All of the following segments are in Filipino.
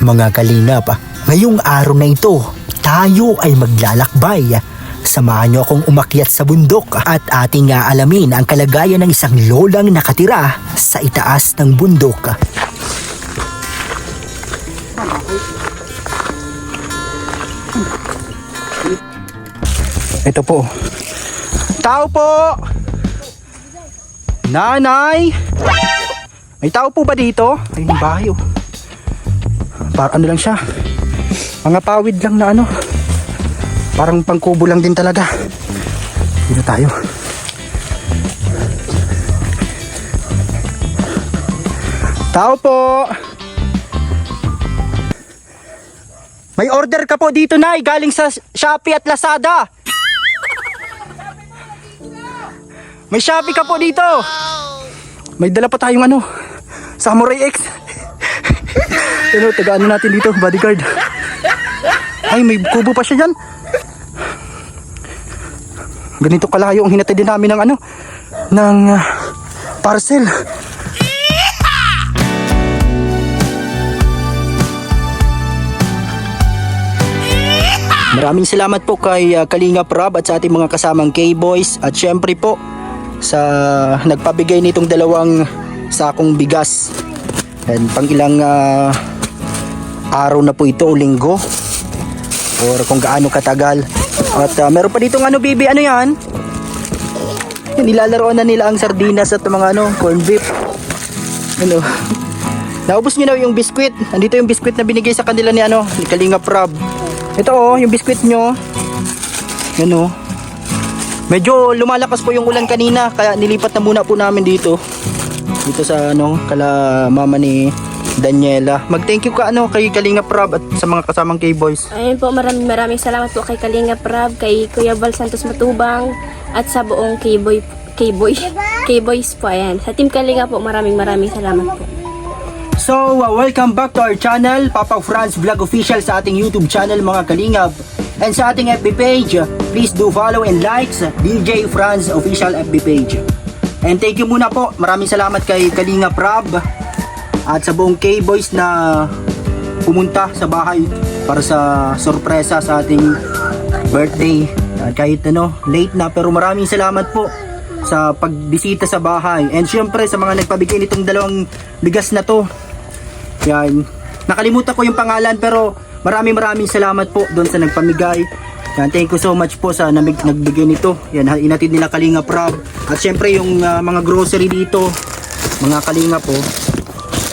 Mga kalingap, ngayong araw na ito, tayo ay maglalakbay. Samahan niyo akong umakyat sa bundok at ating aalamin ang kalagayan ng isang lolang nakatira sa itaas ng bundok. Ito po. Tao po! Nanay! May tao po ba dito? Ay, yung bahay oh. Parang ano lang siya. Mga pawid lang na ano. Parang pangkubo lang din talaga. Dito tayo. Tao po! May order ka po dito, Nay, galing sa Shopee at Lazada. May Shopee ka po dito. May dala pa tayong ano, Samurai X. Ano, tagaan natin dito, bodyguard. Ay, may kubo pa siya dyan. Ganito kalayo ang hinatid din namin ng ano, ng parcel. Maraming salamat po kay Kalingap Rob at sa ating mga kasamang K-Boys at syempre po sa nagpabigay nitong dalawang sakong bigas. And pang ilang araw na po ito o linggo or kung gaano katagal. At meron pa ditong ano, bibi, ano yan? Nilalaroan na nila ang sardinas at mga ano, corn beef. Ano? Naubos niyo na yung biskwit. Andito yung biskwit na binigay sa kanila ni ano, ni Kalingap Rob. Ito oh, yung biskwit nyo. Yan oh. Medyo lumalakas po yung ulan kanina, kaya nilipat na muna po namin dito. Dito sa ano, kala mama ni Daniela. Mag-thank you ka ano kay Kalingap Rob at sa mga kasamang K-Boys. Ayun po, maraming salamat po kay Kalingap Rob, kay Kuya Val Santos Matubang at sa buong K-Boys po. Ayan. Sa Team Kalingap po, maraming salamat po. So, welcome back to our channel, Papa Franz Vlog Official sa ating YouTube channel mga Kalingap. And sa ating FB page, please do follow and like DJ Franz Official FB page. And thank you muna po, maraming salamat kay Kalingap Rob at sa buong K-Boys na pumunta sa bahay para sa sorpresa sa ating birthday. At kahit ano, late na, pero maraming salamat po sa pagbisita sa bahay. And syempre sa mga nagpabigay nitong dalawang bigas na to. Yan. Nakalimutan ko yung pangalan pero maraming salamat po doon sa nagpamigay. Yan, thank you so much po sa nagbigay nito. Yan, inatid nila Kalingap Rob. At syempre yung mga grocery dito, mga Kalingap po.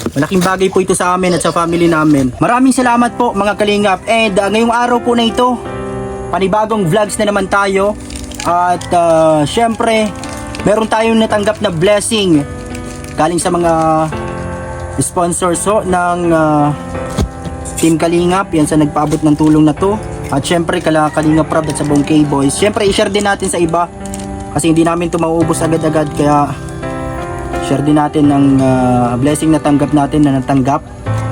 Malaking bagay po ito sa amin at sa family namin. Maraming salamat po mga Kalingap. And ngayong araw po na ito, panibagong vlogs na naman tayo. At syempre, meron tayong natanggap na blessing galing sa mga sponsors ng Team Kalingap. Yan sa nagpaabot ng tulong na to. At syempre Kalingap Rob at sa buong K-Boys. Syempre i-share din natin sa iba kasi hindi namin ito mauubos agad-agad, kaya share din natin ng blessing na tanggap natin na natanggap.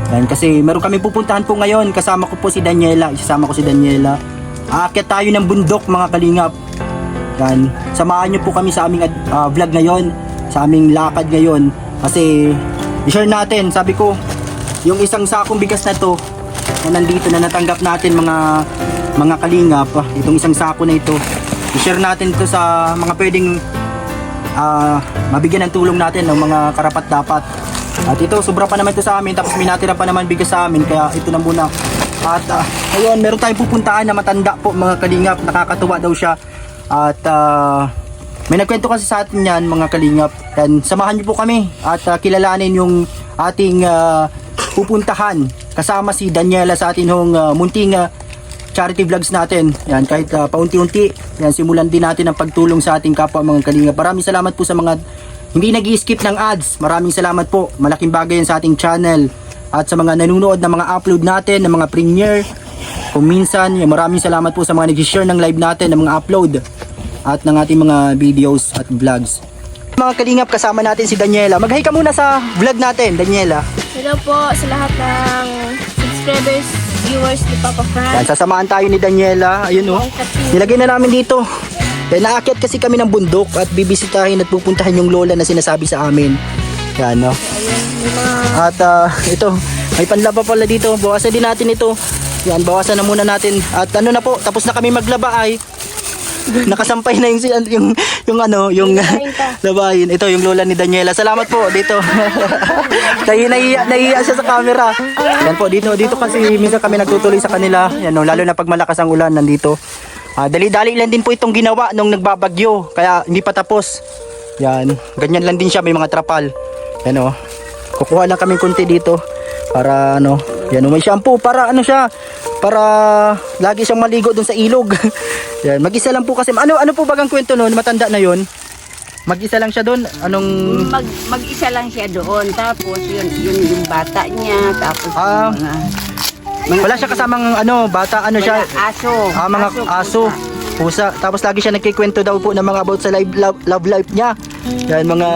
Yan, kasi meron kami pupuntahan po ngayon. Kasama ko po si Daniela. Isasama ko si Daniela. Aakyat tayo ng bundok mga Kalingap. Yan, samahan nyo po kami sa aming vlog ngayon, sa aming lakad ngayon. Kasi i-share natin, sabi ko, yung isang sakong bigas na to na nandito na natanggap natin mga Kalingap, itong isang sako na ito, i-share natin ito sa mga pwedeng mabigyan ng tulong natin ng mga karapat-dapat. At ito, sobra pa naman ito sa amin, tapos may natira pa naman bigas sa amin, kaya ito na muna. At ayun, meron tayong pupuntaan na matanda po mga Kalingap, nakakatuwa daw siya. At may nagkwento kasi sa atin yan mga Kalingap. And samahan niyo po kami at kilalanin yung ating pupuntahan kasama si Daniela sa atin hong munting charity vlogs natin. Yan, kahit paunti-unti, yan, simulan din natin ang pagtulong sa ating kapwa mga Kalingap. Maraming salamat po sa mga hindi nag-i-skip ng ads. Maraming salamat po. Malaking bagay yan sa ating channel. At sa mga nanonood ng mga upload natin, ng mga premiere, kung minsan, yan, maraming salamat po sa mga nag-share ng live natin, ng mga upload at ng ating mga videos at vlogs. Mga Kalingap, kasama natin si Daniela. Mag-hi ka muna sa vlog natin, Daniela. Hello po sa lahat ng subscribers, viewers ni Papa Franz. Yan, sasamahan tayo ni Daniela. Ayun oh. Nilagay na namin dito. Yan, naakyat kasi kami ng bundok at bibisitahin at pupuntahan yung lola na sinasabi sa amin. Yan no. Ayun, may mga... At ito, May panlaba pala dito. Bawasan din natin ito. Yan, bawasan na muna natin. At ano na po, tapos na kami maglaba ay nakasampay na yung labahin. Ito yung lola ni Daniela. Salamat po dito. Nahiya siya sa camera. Yan po dito kasi minsan kami nagtutuloy sa kanila. Yan no, lalo na pag malakas ang ulan nandito. Dali-dali lang din po itong ginawa nung nagbabagyo. Kaya hindi pa tapos. Yan, ganyan lang din siya, may mga trapal. Yan o. Kukuha lang kami kunti dito para ano, yan o, may shampoo para ano siya, para lagi siyang maligo dun sa ilog. Yan, mag-isa lang po kasi ano po bagang kwento noon, matanda na yon. Mag-isa lang siya doon. Anong mag-isa lang siya doon, tapos yun yung bata niya, tapos yung wala siya kasamang ano, bata ano siya, aso. mga aso, pusa. Tapos lagi siya nagkikwento daw po ng mga about sa love life niya. Yan, mga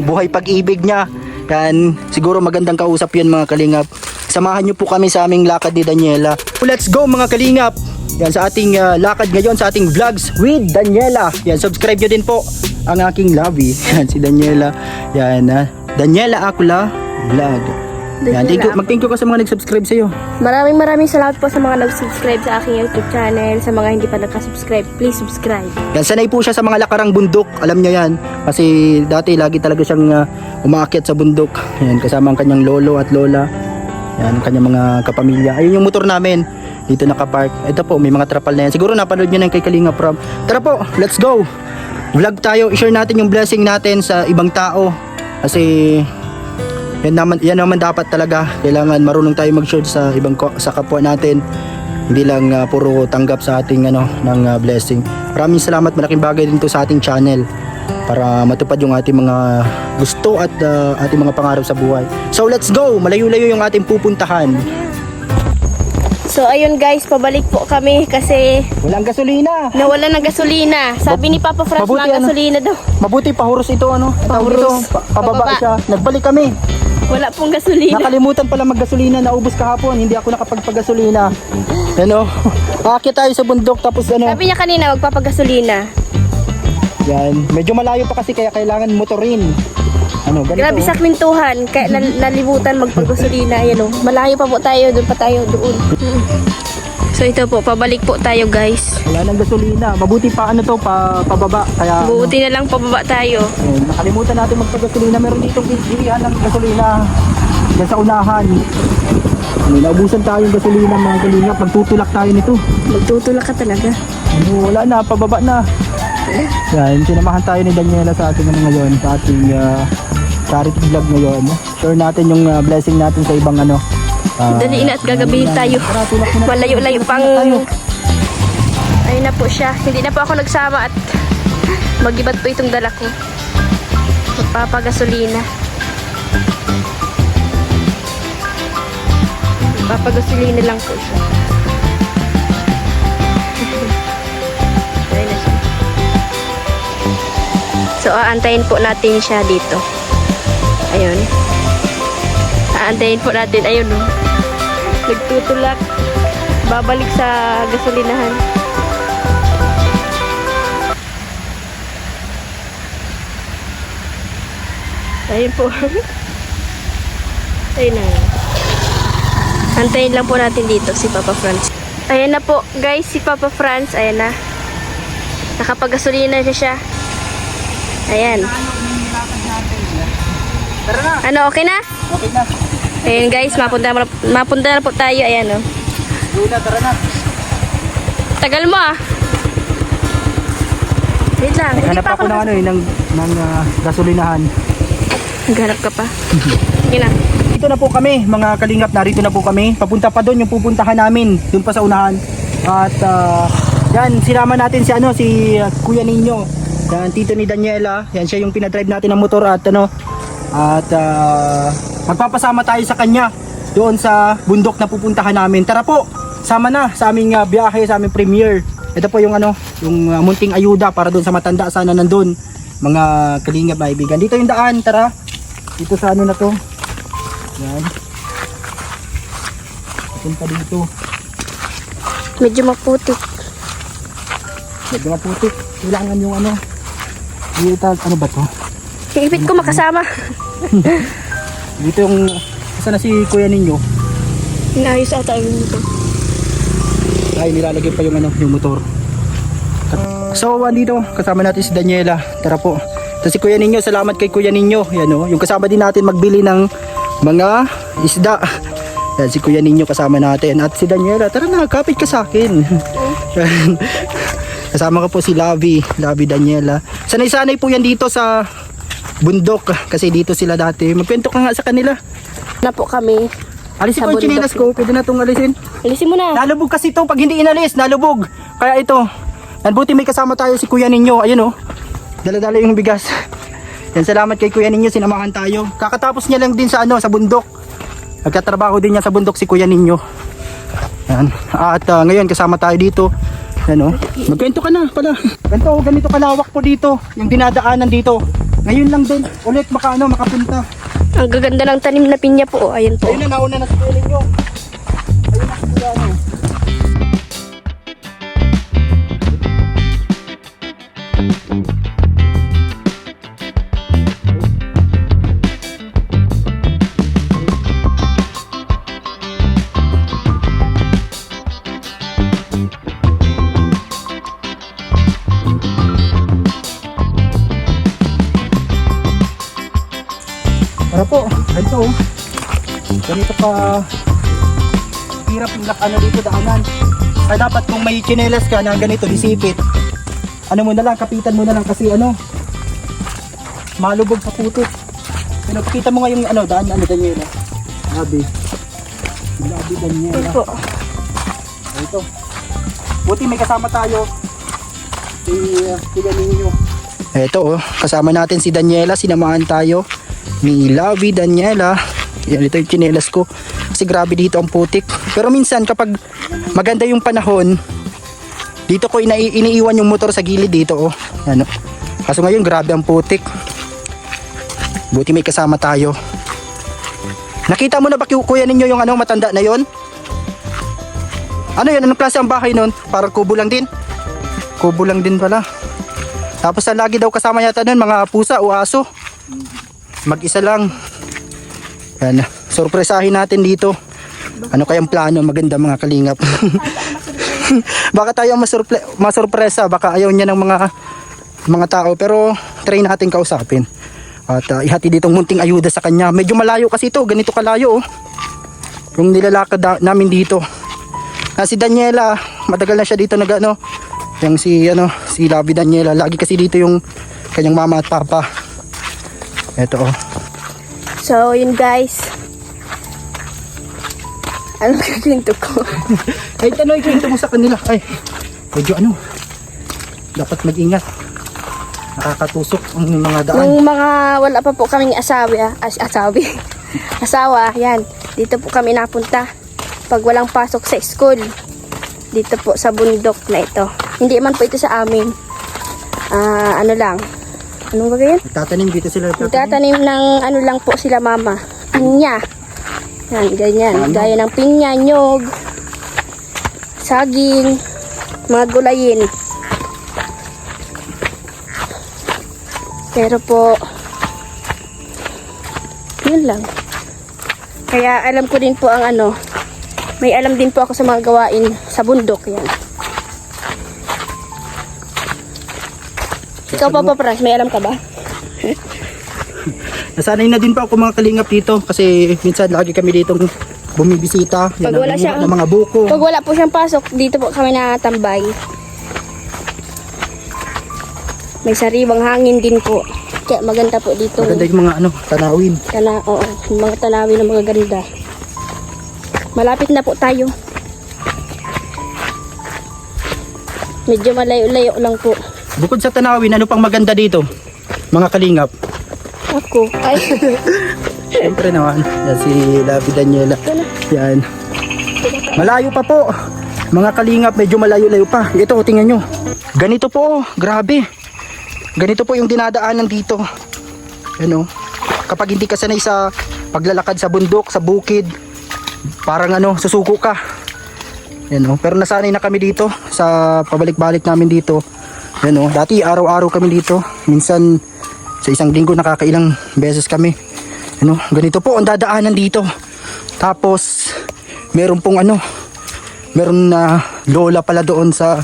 buhay pag-ibig niya. Yan, siguro magandang kausap yun mga kalingap. Samahan niyo po kami sa aming lakad ni Daniela. Let's go mga kalingap. Yan, sa ating lakad ngayon, sa ating vlogs with Daniela. Yan, subscribe nyo din po ang aking lovey. Yan, si Daniela. Yan, Daniela Akula Vlog. Yan, mag-thank you ka sa mga nag-subscribe sa'yo. Maraming salamat po sa mga nag-subscribe sa aking YouTube channel. Sa mga hindi pa nakasubscribe, please subscribe. Yan, sanay po siya sa mga lakarang bundok. Alam niya yan. Kasi dati lagi talaga siyang umaakyat sa bundok. Yan, kasama ang kanyang lolo at lola. Yan, ang kanyang mga kapamilya. Ayun yung motor namin. Dito nakapark. Ito po, may mga trapal na yan. Siguro napanood nyo na kay Kalinga Prab. Tara po, let's go! Vlog tayo. I-share natin yung blessing natin sa ibang tao. Kasi yan naman dapat talaga. Kailangan marunong tayo mag-share sa sa kapwa natin. Hindi lang puro tanggap sa ating ng blessing. Maraming salamat, malaking bagay din to sa ating channel para matupad yung ating mga gusto at ating mga pangarap sa buhay. So let's go. Malayo-layo yung ating pupuntahan. So ayun guys, pabalik po kami kasi Walang gasolina. nawala ng gasolina. Sabi ni Papa Franz, Mabuti, mga gasolina daw. Mabuti pahuros ito Pahuros. Pababa Pababa. siya. Nagbalik kami. Wala pong gasolina. Nakalimutan pala maggasolina, naubos kahapon, hindi ako nakapagpagasolina. Aakyat tayo sa bundok tapos Sabi niya kanina, magpapagasolina. yan, medyo malayo pa kasi kaya kailangan motorin. Ganito. Grabe sa kwentuhan, kaya nalibutan magpagasolina. Ayan o, malayo pa po tayo, doon pa tayo doon. So ito po, pabalik po tayo guys. Wala nang gasolina. Mabuti pa pababa. Kaya Buti na lang pababa tayo. nakalimutan natin magpagasolina. Meron dito bilihan ng gasolina diyan sa unahan. Naubusan tayo ng gasolina mga kalinga. Magtutulak tayo nito. Magtutulak ka talaga. Wala na, pababa na. Yan, sinamahan tayo ni Daniela sa ating ngayon, sa ating charity vlog ngayon. Share natin yung blessing natin sa ibang Dali na at gagabihin tayo. Malayo-layo pang... Ayun na po siya. Hindi na po ako nagsama at mag-ibat po itong dala ko. Magpapagasolina. Magpapagasolina lang po siya. Ayun na siya. So, aantayin po natin siya dito. Ayun. Aantayin po natin. Ayun o. Nagtutulak. Babalik sa gasolinahan. Ayun po. Ayun na. Antayin lang po natin dito si Papa Franz. Ayan na po guys, si Papa Franz. Ayan na. Nakapagasolina na siya. Ayan. Tara na. Ano, okay na? Okay na. Ayan guys, mapunta na po tayo. Ayan o. Tara na. Tagal mo ah. Wait lang. Hanap ako ng gasolinahan. Naghanap ka pa. Sige na. Dito na po kami mga kalingap, narito na po kami. Papunta pa doon yung pupuntahan namin, doon pa sa unahan. At yan, sinama natin si Kuya Nino. Yan, tito ni Daniela. Yan siya yung pinadrive natin ng motor at magpapasama tayo sa kanya doon sa bundok na pupuntahan namin. Tara po, sama na sa aming biyahe, sa aming premiere. Ito po yung yung munting ayuda para doon sa matanda sana nandun. Mga kalingap maibigan. Dito yung daan, tara. Dito sa na to. Yan. Punta dito. Medyo maputik. Medyo maputik. Kailangan yung dito, ano ba to? Ipit ko makasama. Dito yung Nasaan na si kuya ninyo? Inayos ata yung ito. Ay, nilalagay pa yung ano, yung motor. So, andito, kasama natin si Daniela. Tara po. So, si kuya ninyo, salamat kay kuya ninyo. Yan o, yung kasama din natin magbili ng mga isda. Yan, si kuya ninyo kasama natin. At si Daniela, tara na, kapit ka sa akin. Kasama ko po si Lavi Daniela. Sanay-sanay po yan dito sa bundok. Kasi dito sila dati. Magkwento ka nga sa kanila. Na po kami. Alisin Sa ko yung bundok. chinelas ko. Pwede na itong alisin. Alisin mo na. Nalubog kasi ito pag hindi inalis, nalubog. Kaya ito, yan, buti may kasama tayo si kuya ninyo. Ayun oh, dala-dala yung bigas. Yan, salamat kay kuya ninyo, sinamahan tayo. Kakatapos niya lang din sa ano, sa bundok. Nagkatrabaho din niya sa bundok si kuya ninyo. Yan. At ngayon kasama tayo dito. Yan oh. Magkwento ka na pala. Ganito kalawak po dito, yung dinadaanan dito. Ngayon lang din ulit makapunta. Ang gaganda ng tanim na pinya po. Ayun po. Ayun na, nauna na si kuya ninyo. Ayun na si kuya ano. Para po, ganito oh. Ganito pa hirap yung ano dito daanan. Kaya dapat kung may chinelas ka na ganito, disipit. Ano mo na lang, kapitan mo na lang kasi ano, malubog sa putik. Pero kita mo nga yung ano, daan ano Daniela. Labi Daniela. Ayun po. Ito. Buti may kasama tayo. Si Daniela. Ito oh, kasama natin si Daniela, sinamahan tayo ni Lavi Daniela. Yan, ito yung chinelas ko. Kasi grabe dito ang putik. Pero minsan kapag maganda yung panahon, dito ko iniiwan yung motor sa gilid dito oh. Yan, oh. Kaso ngayon grabe ang putik. Buti may kasama tayo. Nakita mo na ba kuya ninyo yung ano, matanda na yon? Ano yun? Anong klase ang bahay nun? Parang kubo lang din. Kubo lang din pala. Tapos lagi daw kasama yata nun mga pusa o aso. Mag-isa lang. Yan. Sorpresahin natin dito. Ano kayang plano? Maganda mga kalingap. Baka tayo masurpresa. Baka ayaw niya ng mga tao. Pero try natin kausapin. At ihati ditong munting ayuda sa kanya. Medyo malayo kasi ito. Ganito kalayo oh. Yung nilalakad namin dito. Si Daniela, matagal na siya dito nag-ano. Yung si Lavi Daniela. Lagi kasi dito yung kanyang mama at papa. Ito oh. So, yun guys. Anong kikwento ko? Ay, tanong ikwento mo sa kanila. Ay, medyo ano. Dapat mag-ingat. Nakakatusok ang mga daan. Nung mga wala pa po kaming asawa, yan. Dito po kami napunta. Pag walang pasok sa school. Dito po sa bundok na ito. Hindi man po ito sa amin. Ano lang. Anong bagay yan? Tatanim dito sila. Magtatanim ng ano lang po sila mama. Pinya. Yan, ganyan. Gaya ng pinya, nyog, saging, mga gulayin. Pero po, yun lang. Kaya alam ko din po ang ano, may alam din po ako sa mga gawain sa bundok. Yan. Ikaw pa Franz, may alam ka ba? Nasanay na din pa ako mga kalingap dito kasi minsan lagi kami dito bumibisita. Yan Pag wala ang siyang- ng mga buko. Pag wala po siyang pasok, dito po kami natambay. May sariwang hangin din po. Kaya maganda po dito. Maganda yung mga ano, tanawin. Oo, yung mga tanawin na mga ganda. Malapit na po tayo. Medyo malayo-layo lang po. Bukod sa tanawin, ano pang maganda dito? Mga kalingap. Ako. Ay, Siyempre naman, yan si Lavi Daniela. Yan. Malayo pa po. Mga kalingap, medyo malayo-layo pa. Ito, tingnan nyo. Ganito po, grabe. Ganito po yung dinadaanan dito. Ano? Kapag hindi ka sanay sa paglalakad sa bundok, sa bukid, parang ano, susuko ka. Yan o. Pero nasanay na kami dito sa pabalik-balik namin dito. Yan o. Dati araw-araw kami dito. Minsan sa isang linggo nakakailang beses kami. Ano, ganito po ang dadaanan dito. Tapos meron pong meron na lola pala doon sa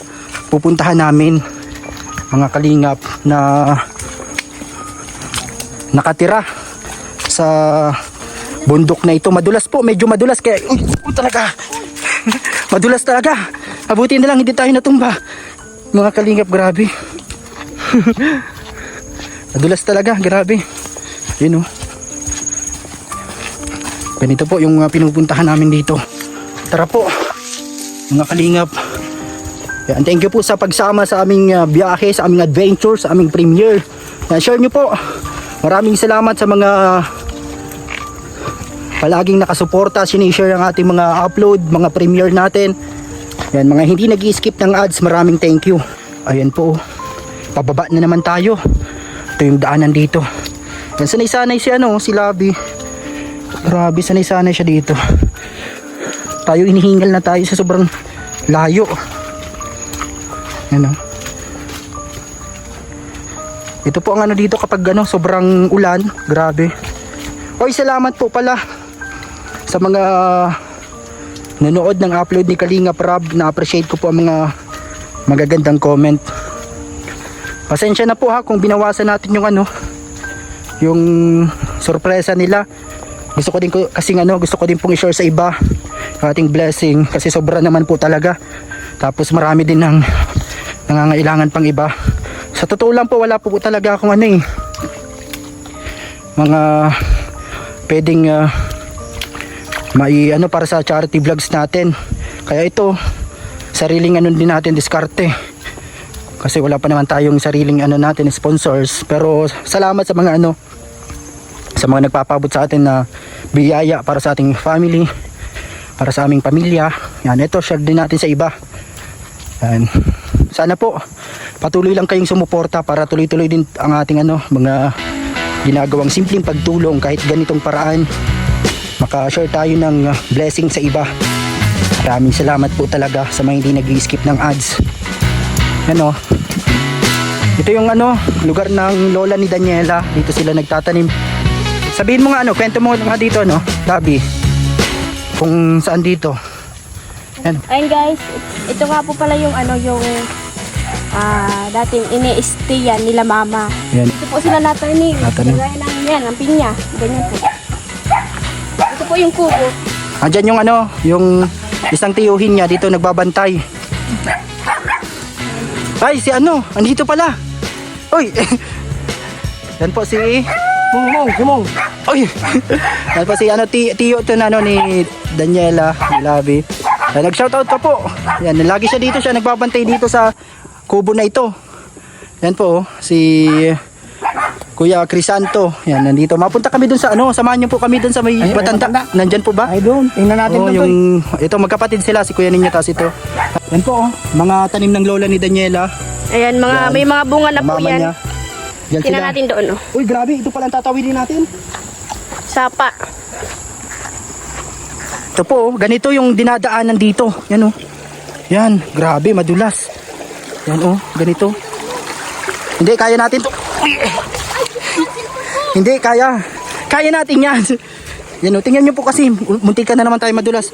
pupuntahan namin, mga kalingap, na nakatira sa bundok na ito. Madulas po, medyo madulas, kaya talaga madulas talaga. Abuti na lang hindi tayo natumba, mga kalingap. Grabe. Madulas talaga, grabe. Yun oh. Ganito po yung pinupuntahan namin dito. Tara po, mga kalingap. Yan, thank you po sa pagsama sa aming biyahe, sa aming adventure, sa aming premiere. Share nyo po. Maraming salamat sa mga palaging nakasuporta, sinishare ang ating mga upload, mga premiere natin. Yan, mga hindi nag-i-skip ng ads, maraming thank you. Ayan po, pababa na naman tayo. Ito yung daanan dito. Yan, sanay-sanay si Labi. Grabe, sanay-sanay siya dito. Tayo inihingal na tayo sa sobrang layo. Yan oh. Ito po ang dito kapag sobrang ulan. Grabe. Oy, salamat po pala sa mga nanood ng upload ni Kalingap Rob. Na-appreciate ko po ang mga magagandang comment. Pasensya na po ha kung binawasan natin yung sorpresa nila. Gusto ko din gusto ko din pong i-share sa iba ating blessing, kasi sobra naman po talaga. Tapos marami din ng nangangailangan pang iba. Sa totoo lang po, wala po talaga akong mga pwedeng para sa charity vlogs natin. Kaya ito, sariling din natin diskarte. Kasi wala pa naman tayong sariling natin sponsors. Pero salamat sa mga sa mga nagpapabot sa atin na biyaya para sa ating family, para sa aming pamilya. Yan, ito share din natin sa iba. Yan. Sana po patuloy lang kayong sumuporta para tuloy-tuloy din ang ating mga ginagawang simpleng pagtulong. Kahit ganitong paraan, maka-share tayo ng blessing sa iba. Maraming salamat po talaga sa mga hindi nag-i-skip ng ads. Yan oh. Ito yung lugar ng lola ni Daniela. Dito sila nagtatanim. Sabihin mo nga kwento mo nga dito Gabi, kung saan dito. Yan. Ayun guys, ito nga po pala yung dating ini-stayan nila mama. Yan. Ito po sila natanim. Gaya ng yan, ang pinya. Ganyan po. Ito po yung kubo. Andyan yung yung isang tiyuhin niya dito nagbabantay. Ay, si andito pala. Uy. Yan po si Mong. Uy. Yan po si tiyo to ni Daniela, ni Labi. Nag-shoutout ka po. Yan, lagi siya dito, siya nagbabantay dito sa kubo na ito. Yan po si Kuya Crisanto. Yan, nandito. Mapunta kami dun sa samahan niyo po kami dun sa may Batanda. Nandyan po ba? Ay doon, tingnan natin ito magkapatid sila, si Kuya Ninyo tas ito. Yan po mga tanim ng lola ni Daniela. Ayan, may mga bunga na po yan. Niya. Yan Tingnan sila. natin doon. Uy, grabe, ito pala ang tatawidin natin. Sapa. Ito po, ganito yung dinadaanan dito. Yan Yan, grabe, madulas. Yan ganito. Hindi, kaya natin to. Hindi, kaya. Kaya natin yan. Yan tingnan nyo po kasi, muntik ka na naman tayo madulas.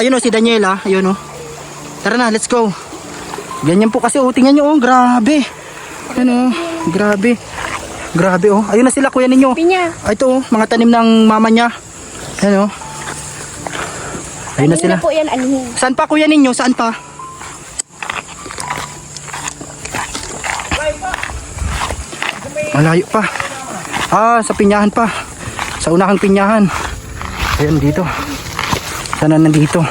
Ayun si Daniela, ayun Tara na, let's go. Ganyan po kasi, tingnan nyo, grabe. Yan grabe. Grabe ayun na sila, Kuya Ninyo. Pinya. Ito mga tanim ng mama niya. Yan ayun na sila. Na po yan, anihin. Saan pa, Kuya Ninyo? Saan pa? Malayo pa. Sa pinyahan pa. Sa unahang pinyahan. Ayan dito. Sana nandito.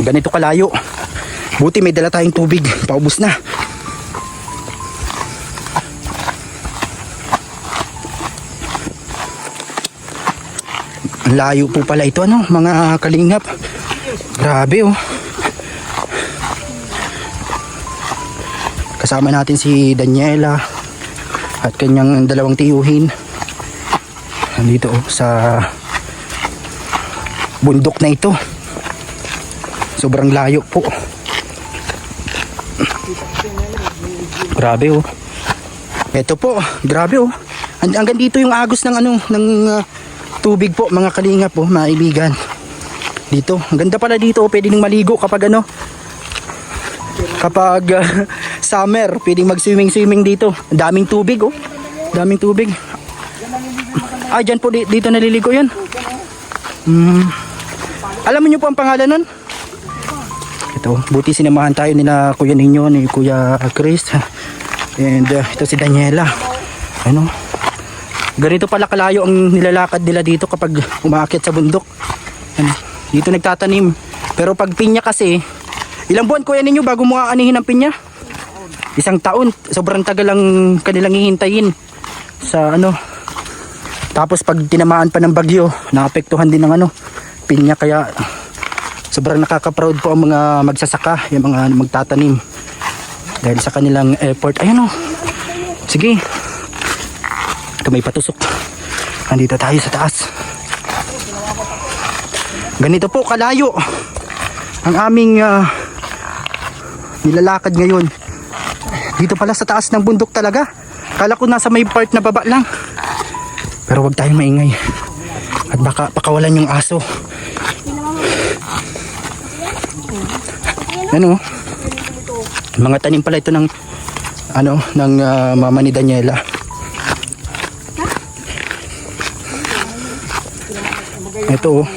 Ganito kalayo. Buti may dala tayong tubig. Paubos na. Layo po pala ito mga kalingap. Grabe Kasama natin si Daniela at kanyang dalawang tiyuhin. Nandito sa bundok na ito. Sobrang layo po. Grabe Ito po, grabe Hanggang dito yung agos ng tubig po mga kalingap po, mga kaibigan. Dito, ang ganda pala dito, pwede nang maligo kapag summer, pwedeng mag-swimming dito. Ang daming tubig oh. Daming tubig. Ah, dyan po dito naliligo 'yan. Alam niyo po ang pangalan nun? Ito, buti sinamahan tayo nila Kuya Ninyo, ni Kuya Chris. And ito si Daniela. Ano? Ganito pala kalayo ang nilalakad nila dito kapag umaakyat sa bundok. Ano? Dito nagtatanim. Pero pag pinya kasi, ilang buwan Kuya Ninyo bago mo aanihin ang pinya? 1 taon. Sobrang tagal lang kanilang hihintayin sa Tapos pag tinamaan pa ng bagyo, naapektuhan din ng pinya, kaya sobrang nakaka-proud po ang mga magsasaka, yung mga magtatanim dahil sa kanilang effort. Ayun sige, ito may patusok. Nandito tayo sa taas. Ganito po kalayo ang aming nilalakad ngayon. Dito pala sa taas ng bundok talaga. Kala ko nasa may part na baba lang. Pero wag tayong maingay at baka pakawalan yung aso. Mga tanim pala ito ng mama ni Daniela. Ito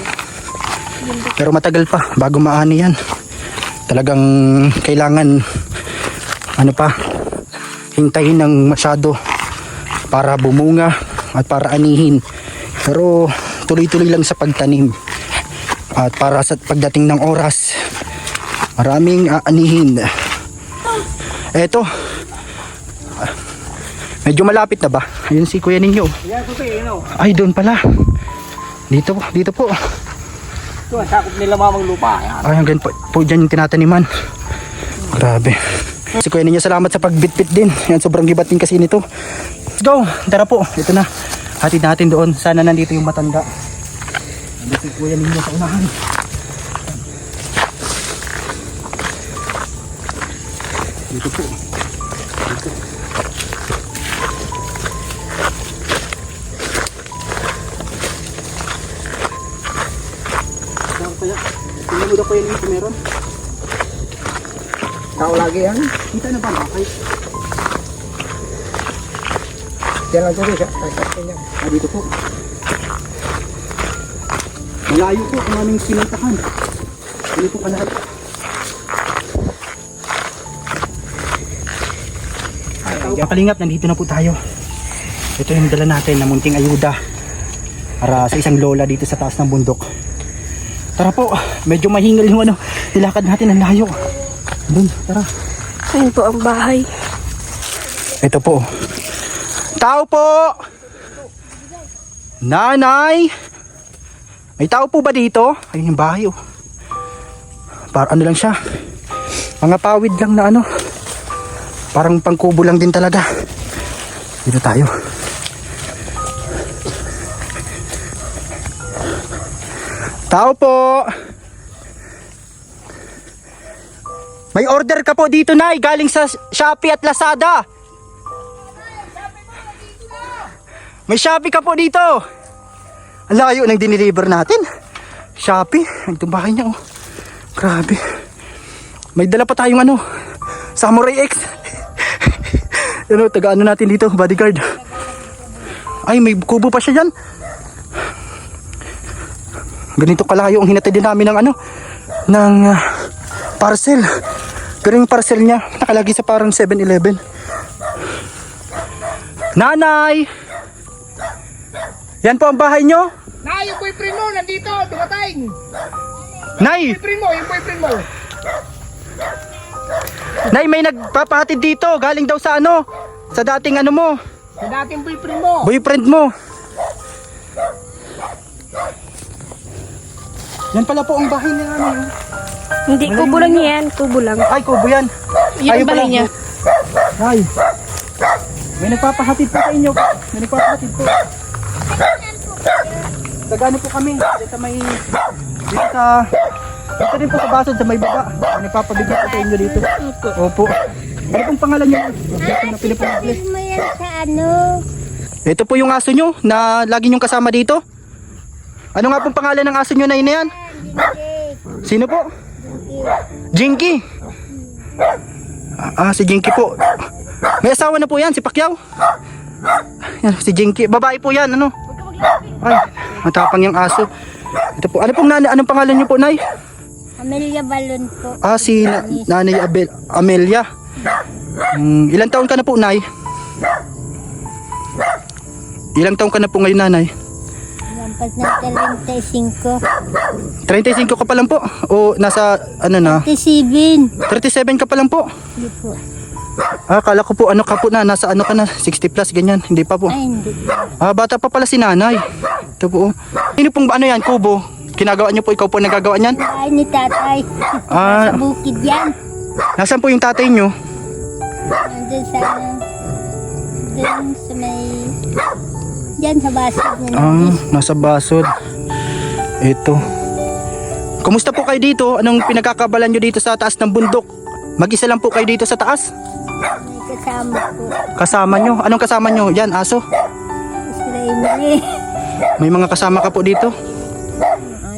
pero matagal pa bago maani yan. Talagang kailangan hintayin ng masyado para bumunga at para anihin. Pero tuloy-tuloy lang sa pagtanim. At para sa pagdating ng oras, maraming aanihin. Eto. Medyo malapit na ba? Ayun si Kuya Ninyo. Ay, doon pala. Dito po. Ito, sakop nila mamang lupa. Ay, hanggang po dyan yung tinataniman. Grabe. Si Kuya Ninyo, salamat sa pagbitbit din. Yan, sobrang gibat din kasi nito. Let's go. Tara po. Ito na. Hatid natin doon. Sana nandito yung matanda. Nandito si Kuya Ninyo sa unahan. Dito po. Dito. Saan kaya? Tingnan mo daw Kuya Ninyo kung meron. Tao lagi yan. Kita na ba makay? Diyan lang tuloy siya. Dito po. Malayo po ang aming sinuntahan. Dito ka lahat. Kaya kalingap, nandito na po tayo. Ito yung dala natin na munting ayuda para sa isang lola dito sa taas ng bundok. Tara po, medyo mahingal yung nilakad natin ang layo. Doon, tara. Ayun po ang bahay. Ito po. Tao po! Nanay! May tao po ba dito? Ayun yung bahay oh. Para lang siya. Mga pawid lang na parang pangkubo lang din talaga. Dito tayo. Tao po! May order ka po dito, Nay, galing sa Shopee at Lazada. May Shopee ka po dito. Ang layo ng diniliver natin. Shopee, ito bahay niya oh. Grabe. May dala pa tayong Samurai X. Taga natin dito, bodyguard. Ay, may kubo pa siya dyan. Ganito kalayo ang hinatid din namin ng parcel. Pero yung parcel niya nakalagay sa parang 7-Eleven. Nanay! Yan po ang bahay nyo? Nay, yung boyfriend mo nandito, dumating. Nay! Yung boyfriend mo. Nay, may nagpapahatid dito. Galing daw sa sa dating mo. Sa dating boyfriend mo. Boyfriend mo. Yan pala po ang bahay ni Nanay. Hindi, kubo lang yan. Kubo lang. Ay, kubo yan. Yun ang bahay niya. Ay. May nagpapahatid po sa inyo. May nagpapahatid po. Tagano po kami. Dito rin po sa basod sa may baba. May nagpapabigay po sa inyo dito. Opo. Ano pong pangalan niyo? Sabi mo yan sa Ito po yung aso nyo na lagi nyong kasama dito. Ano nga pong pangalan ng aso nyo na yan? Sino po? Jinky. Si Jinky po. May asawa na po yan, si Pacquiao. Yan, si Jinky. Babae po yan, ano? Ay, matapang yung aso. Ito po. Ano pong anong pangalan nyo po, Nay? Amelia Balon po. Si Nanay Amelia. Ilang taon ka na po, Nay? Ilang taon ka na po ngayon, Nanay? Lampas na 35. 35 ka pa lang po? O nasa, ano na? 37. 37 ka pa lang po? Hindi po. Kala ko po, ano ka po na, nasa ano ka na, 60 plus, ganyan. Hindi pa po. Ay, hindi. Bata pa pala si Nanay. Ito po. Sino pong ano yan, kubo? Ginagawa niyo po, ikaw po nagagawa niyan? Ay, ni tatay. Sa bukid yan. Nasaan po yung tatay niyo? Nandun sa, dun sa may, dyan sa basod niya. Nasa basod. Ito. Kumusta po kayo dito? Anong pinagkakabalan nyo dito sa taas ng bundok? Mag-isa lang po kayo dito sa taas? May kasama po. Kasama nyo? Anong kasama nyo? Yan, aso? Israeli. May mga kasama ka po dito?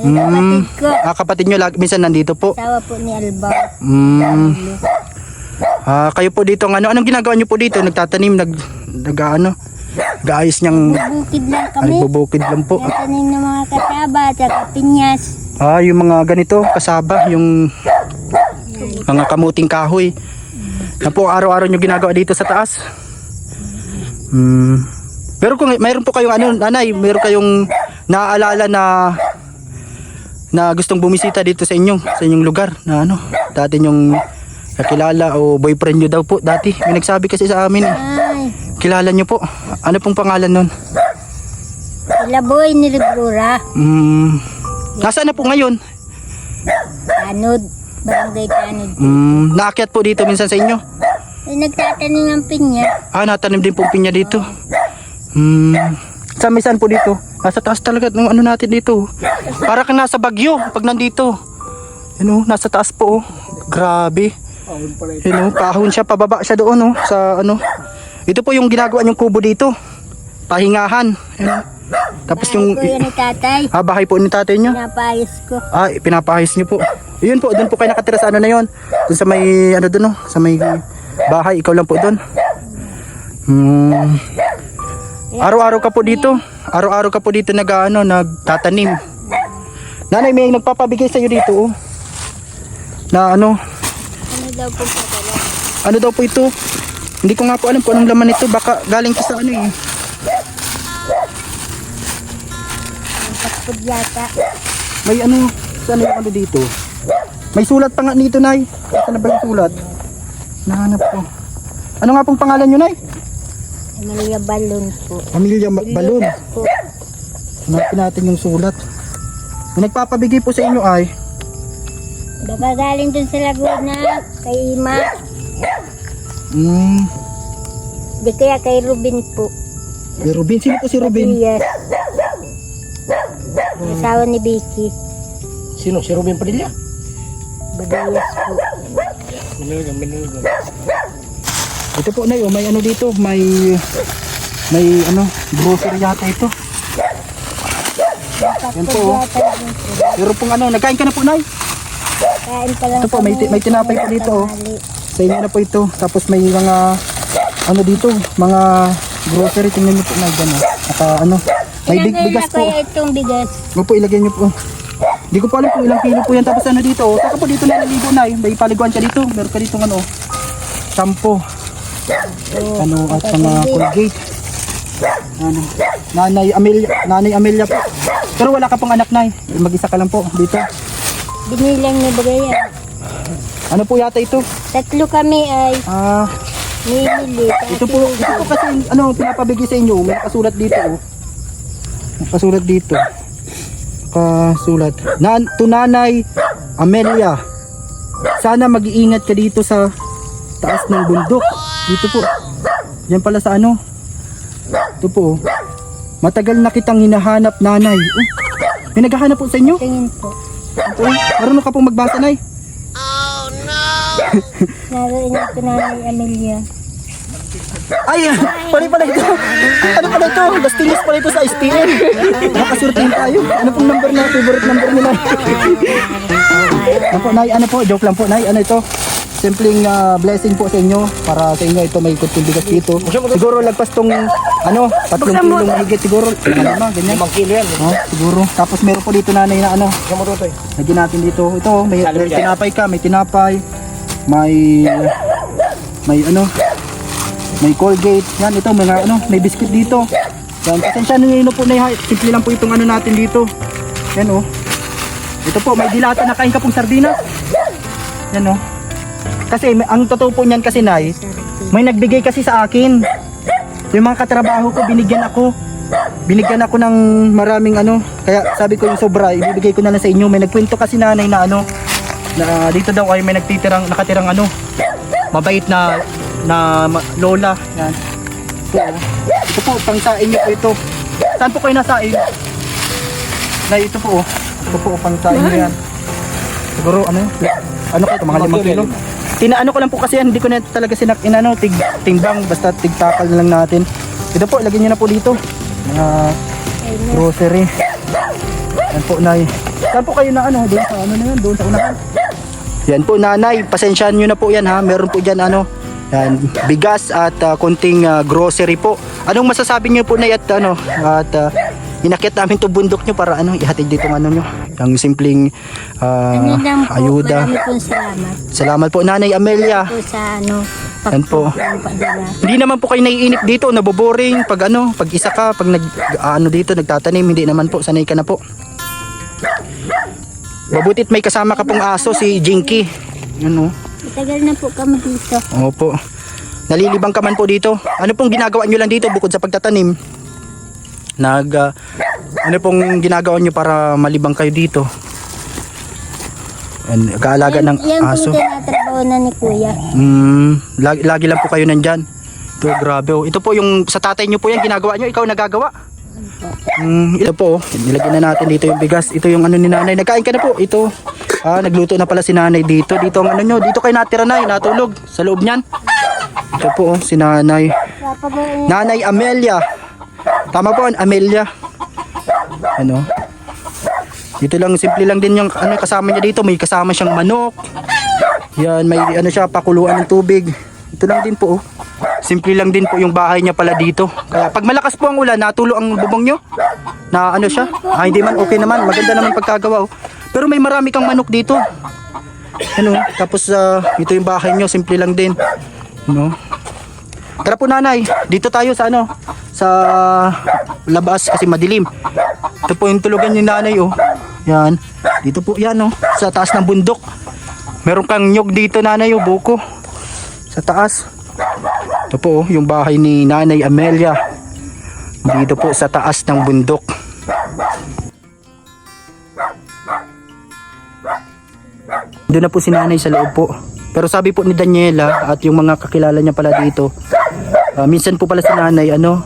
Ay, kapatid ko. Kapatid nyo, minsan nandito po. Asawa po ni Alba. Kayo po dito, anong ginagawa nyo po dito? Nagtatanim, nag-aayos niyang Bukid lang kami. nagbubukid lang po. Natanim ng mga kasaba at saka pinyas. Yung mga ganito, kasaba, yung mga kamuting kahoy. Na po araw-araw nyo ginagawa dito sa taas. Pero kung mayroon po kayong Nanay, mayroon kayong naaalala na gustong bumisita dito sa inyong lugar na dati nyong nakilala o boyfriend nyo daw po dati. May nagsabi kasi sa amin Ay, kilala nyo po. Ano pong pangalan nun? Laboy ni Librura. Nasaan na po ngayon? Tanod. Barangay Tanod. Naakyat po dito minsan sa inyo? Ay, nagtatanim ng pinya. Natanim din po pinya dito. Saan po dito? Nasa taas talaga ng natin dito. Para kang nasa Bagyo pag nandito. Nasa taas po. Grabe. Kahon siya, pababa siya doon sa Ito po yung ginagawa niyong kubo dito. Pahingahan. Tapos yung Bahay ko yan ni tatay. bahay po ni tatay niyo. Pinapayos ko. Pinapahayos niyo po. Yun po, doon po kayo nakatira sa na yun. Doon sa may doon sa may bahay, ikaw lang po doon. Araw-araw ka po dito. Araw-araw ka po dito nagtatanim. Nanay, may nagpapabigay sa iyo dito na Ano daw po padala? ano daw po ito? Hindi ko nga po alam kung anong laman nito. Baka galing to sa Takpod yata. May saan yung dito? May sulat pa nga dito, Nay. Saan na ba yung sulat? Nahanap ko. Ano nga pong pangalan nyo, Nay? Amelia Balon po. Amelia Balon. Po. Hanapin natin yung sulat. May nagpapabigay po sa inyo ay Baka galing dun sa Laguna. Kay Ima. Di kaya kay Rubin po. Si Rubin. Sino po si Rubin? Yes. Asawa ni Vicky. Sino? Si Ruben Padilla? Badayas po. Ito po, Nay. May dito. May grocery yata ito. Yan po. Pero pong nagkain ka na po, Nay? Kain pa lang. Ito po, may tinapay po dito. Sa inyo na po ito. Tapos may mga dito, mga grocery. Tingnan niyo po, Nay. May bigas po. Kaya itong bigas. Opo, ilagay niyo po. Hindi ko pa alam kung ilang kilo po yan. Tapos dito. Saka po dito naliligo, Nay. May paliguan siya dito. Meron ka dito shampoo. At mga Colgate. Nanay Amelia po. Pero wala ka pong anak, Nay. Mag-isa ka lang po dito. Binilang ni Bagayan. Ano po yata ito? Tatlo kami ay nilili. Ito po kasi pinapabigay sa inyo. May nakasulat dito. Nakasulat dito. Kasulat. To Nanay Amelia. Sana mag-iingat ka dito sa taas ng bundok. Dito po. Yan pala sa Ito po. Matagal na kitang hinahanap, Nanay. May naghahanap po sa inyo? Tingin po. Marunong ka pong magbasa, Nay? Naroon ko Nanay Amelia. Ay, pala ito. Ano pala ito? Gastinis pala ito sa STL. Nakasurtin tayo. Ano pong number na? Favorite number nila. Ano po, Nay? Ano po? Joke lang po, Nay. Ano ito? Simpleng blessing po sa inyo. Para sa inyo ito may kunting bigas dito. Siguro lagpas tong 3 kilong mahigit siguro. Ano, ganyan. 5 kilo yan. Oh, siguro. Tapos meron po dito nanay na ano. Kamu to eh. Lagyan natin dito. Ito, may tinapay ka, may tinapay. May ano, may Colgate. Yan, ito mga ano, may biscuit dito. Yan, pasensya nyo po na simple lang po itong ano natin dito. Yan oh. Ito po, may dilata na kain ka pong sardinas. Yan oh. Kasi ang totoo po niyan kasi Nay, may nagbigay kasi sa akin. Yung mga katrabaho ko, binigyan ako ng maraming ano. Kaya sabi ko yung sobra, ibibigay ko na lang sa inyo. May nagkwento kasi nanay na ano, na dito daw ay may nakatirang ano, mabait na lola. Yan. Ito po, pangsain niyo po ito. Saan po kayo nasain? Nay, ito po oh. Ito po, pangsain niyo yan. Siguro ano kayo, mga 5 kilo. Tinaano ko lang po kasi yan, hindi ko na talaga timbang, basta tigtakal na lang natin. Ito po, lagyan niyo na po dito. Mga grocery. Yan po, Nay. Saan po kayo na ano, doon sa ano na yan, doon sa unahan. Yan po, Nanay, pasensyahan niyo na po yan ha. Meron po diyan ano, yan, bigas at konting grocery po. Anong masasabi niyo po, Nay, at ano, at inakyat namin to bundok nyo para ano, ihatid dito ng ano nyo. Yung simpleng ayuda. Marami pong salamat Salamat po, Nanay Amelia. po sa ano, Yan po. pagpadala. Hindi naman po kayo naiinip dito, naboboring pag ano, pag isa ka, pag dito nagtatanim, hindi naman po, sanay ka na po. Mabutit may kasama ka pong aso, si Jinky. Yan oh. Matagal na po kami dito. Opo. Nalilibang ka man po dito. Ano pong ginagawa nyo lang dito bukod sa pagtatanim? Ano pong ginagawa nyo para malibang kayo dito? Kaalaga ng Yan aso. po tinatrabaho na ni Kuya. Lagi lang po kayo nandyan. Ito, grabe oh. Ito po yung sa tatay nyo po yan ginagawa nyo, ikaw nagagawa. Ito po, nilagyan na natin dito yung bigas. Ito yung ano ni nanay. Nagkain ka na po. Ito. Nagluto na pala si nanay dito. Dito ang ano nyo. Dito kayo natira na, natulog sa loob niyan. Ito po, si nanay. Nanay Amelia. Tama po, Amelia. Ano? Dito lang, simple lang din yung ano kasama niya dito. May kasama siyang manok. Yan, may ano siya, pakuluan ng tubig. Ito lang din po. Simple lang din po yung bahay niya pala dito. Kaya pag malakas po ang ulan, natulo ang bubong nyo. Na ano siya? Hindi man, okay naman. Maganda naman pagkagawa. Pero may marami kang manok dito. Ano? Tapos ito yung bahay nyo, simple lang din. Ano? Tara po, Nanay, dito tayo sa ano, sa labas kasi madilim. Ito po yung tulugan ni Nanay oh. Yan. Dito po yan oh, sa taas ng bundok. Meron kang nyog dito, Nanay oh, buko. Sa taas. Ito po oh, yung bahay ni Nanay Amelia. Dito po sa taas ng bundok. Doon na po si Nanay sa loob po. Pero sabi po ni Daniela at yung mga kakilala niya pala dito, minsan po pala si Nanay ano,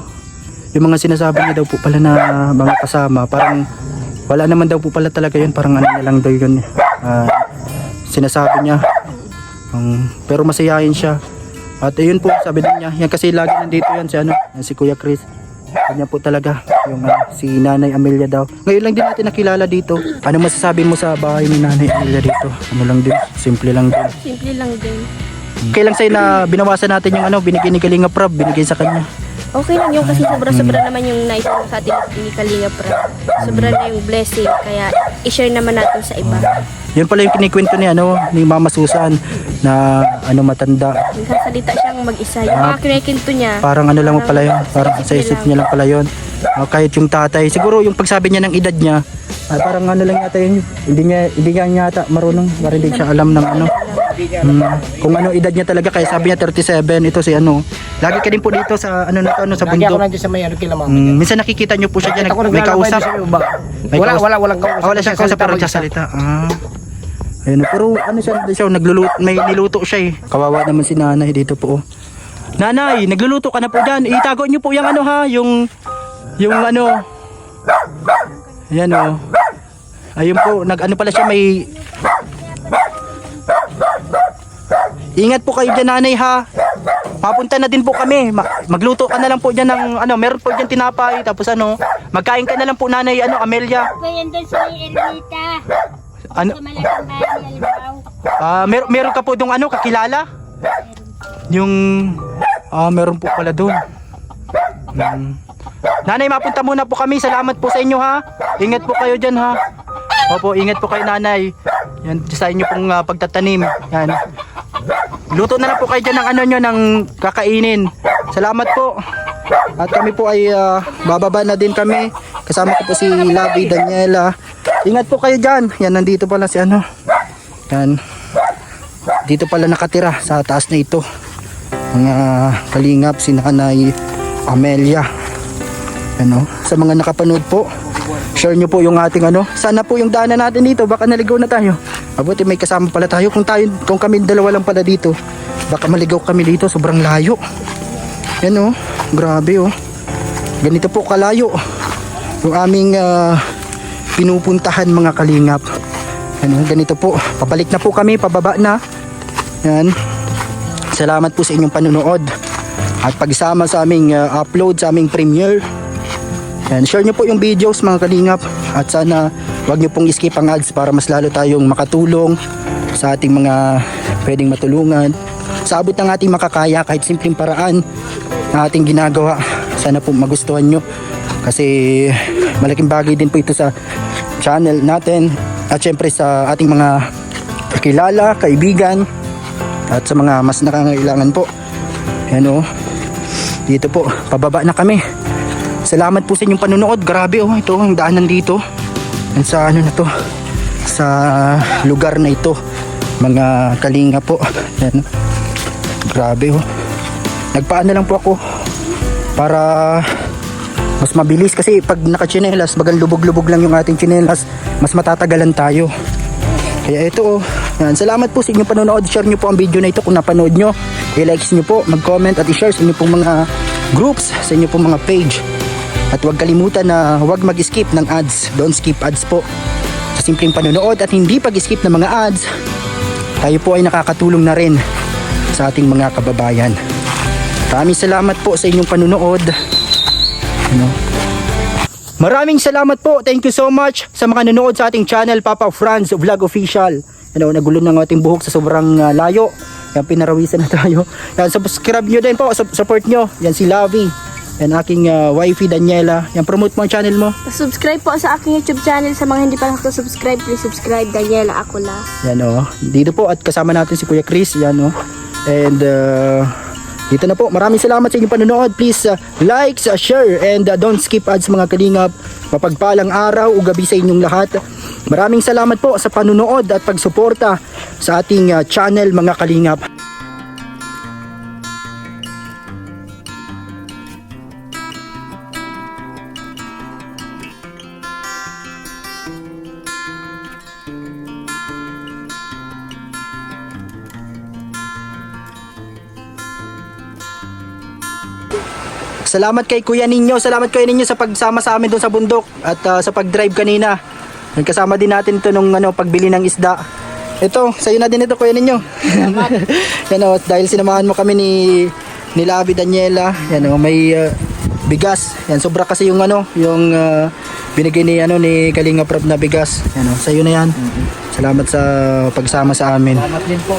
yung mga sinasabi niya daw po pala na mga kasama, parang wala naman daw po pala talaga yun, parang ano na lang daw yun, sinasabi niya. Pero masayahin siya. At ayun po, sabi din niya, yan kasi lagi nandito yan si ano, si Kuya Chris. Kanya po talaga yung si Nanay Amelia daw. Ngayon lang din natin nakilala dito. Ano masasabi mo sa bahay ni Nanay Amelia dito? Ano lang din, simple lang din. Simple lang din. Kailang sa'yo na binawasan natin yung ano, binigay ni Kalinga Prab, binigay sa kanya. Okay lang yung kasi sobra-sobra naman yung nice sa atin ni Kalinga Prab. Sobra na yung blessing, kaya i-share naman natin sa iba. Yun pala yung kinikwento ni ano, ni Mama Susan na ano matanda. Nagsasalita siyang mag-isa. Yung mga kinikwento niya, Parang ano lang pala yun, parang sa isip niya lang pala yun. Kahit yung tatay, siguro yung pagsabi niya ng edad niya, parang ano lang yata yun, hindi niya yata marunong, parang hindi siya alam ng ano. Kung ano edad niya talaga, kaya sabi niya 37, ito si ano. Lagi ka din po dito sa ano na to, ano, sa Lagi ako bundok. nandiyan sa may ano kila mama. Minsan nakikita niyo po siya diyan, may kausap. May walang kausap. Wala siyang kausap pero nagsasalita. Ayun, pero ano siya nagluluto, may niluto siya eh. Kawawa naman si Nanay dito po. Nanay, nagluluto ka na po diyan. Itago niyo po yung ano ha, yung ano. Ayan oh. Ayun po, nag-ano pala siya, may ingat po kayo dyan, Nanay ha. mapunta na din po kami. Magluto ka na lang po dyan ng ano, meron po dyan tinapay, tapos ano, magkain ka na lang po nanay, ano, Amelia. Kuya, doon sa may Ermita. Ano, Sa malaking bahay, Alibaw. meron ka po dong ano, kakilala? Yung, meron po pala doon. Nanay, mapunta muna po kami. Salamat po sa inyo ha. Ingat po kayo dyan ha. Opo, ingat po kayo nanay. Yan, sa inyo pong pagtatanim. Yan. Luto na lang po kayo dyan ng ano nyo, ng kakainin. Salamat po. At kami po ay bababa na din kami. Kasama ko po si Labi, Daniela. Ingat po kayo dyan. Yan, nandito pala si ano. Yan. Dito pala nakatira sa taas na ito. Mga kalingap, si Nanay Amelia. Ano, sa mga nakapanood po, share nyo po yung ating ano. Sana po yung daanan natin dito, baka naligaw na tayo. Mabuti may kasama pala tayo. Kung kami dalawa lang pala dito, baka maligaw kami dito, sobrang layo. Yan oh, grabe oh. Ganito po kalayo yung aming pinupuntahan mga kalingap. Ano, ganito po. Pabalik na po kami, pababa na. Yan. Salamat po sa inyong panunood at pagsama sa aming upload, sa aming premiere. Yan, share nyo po yung videos mga kalingap at sana wag nyo pong skip ang ads para mas lalo tayong makatulong sa ating mga pwedeng matulungan sa abot ng ating makakaya, kahit simpleng paraan na ating ginagawa. Sana po magustuhan nyo kasi malaking bagay din po ito sa channel natin at syempre sa ating mga kakilala, kaibigan at sa mga mas nakangailangan po. Yan o, dito po, pababa na kami. Salamat po sa inyong panunood. Grabe oh, ito ang daanan dito. Yan sa ano na to, sa lugar na ito, mga kalinga po. Yan. Grabe oh. Nagpaano lang po ako para mas mabilis kasi pag naka-chinelas, bagang lubog-lubog lang yung ating chinelas, mas matatagalan tayo. Kaya ito oh. Yan. Salamat po sa inyong panonood. Share nyo po ang video na ito kung napanood nyo. I-likes nyo po, mag-comment at i-share sa inyo pong mga groups, sa inyo pong mga page. At huwag kalimutan na huwag mag-skip ng ads. Don't skip ads po. Sa simpleng panonood at hindi pag-skip ng mga ads, tayo po ay nakakatulong na rin sa ating mga kababayan. Maraming salamat po sa inyong panonood. Ano? Maraming salamat po. Thank you so much sa mga nanonood sa ating channel, Papa Franz Vlog Official. Ano, nagulo ng ating buhok sa sobrang layo. Yan, pinarawisan na tayo. Yan, subscribe nyo din po. Support nyo. Yan si Lavi. Yan aking wifey Daniela. Yan, promote mo ang channel mo. Subscribe po sa aking YouTube channel. Sa mga hindi pa nakasubscribe, please subscribe. Daniela Akula. Yan o. Dito po at kasama natin si Kuya Chris. Yan o. And dito na po. Maraming salamat sa inyong panonood. Please like, share, and don't skip ads mga kalingap. Mapagpalang araw o gabi sa inyong lahat. Maraming salamat po sa panonood at pagsuporta sa ating channel mga kalingap. Salamat kay Kuya Ninyo. Salamat Kuya Ninyo sa pagsama sa amin doon sa bundok at sa pag-drive kanina. Kasama din natin ito nung pagbili ng isda. Ito, sa'yo na din ito Kuya Ninyo. Yan o, dahil sinamahan mo kami ni Labi Daniela. Yan o, may bigas. Yan, sobra kasi yung yung binigay ni Kalinga Prab na bigas. Yan o, sa'yo na yan. Salamat sa pagsama sa amin. Salamat din po.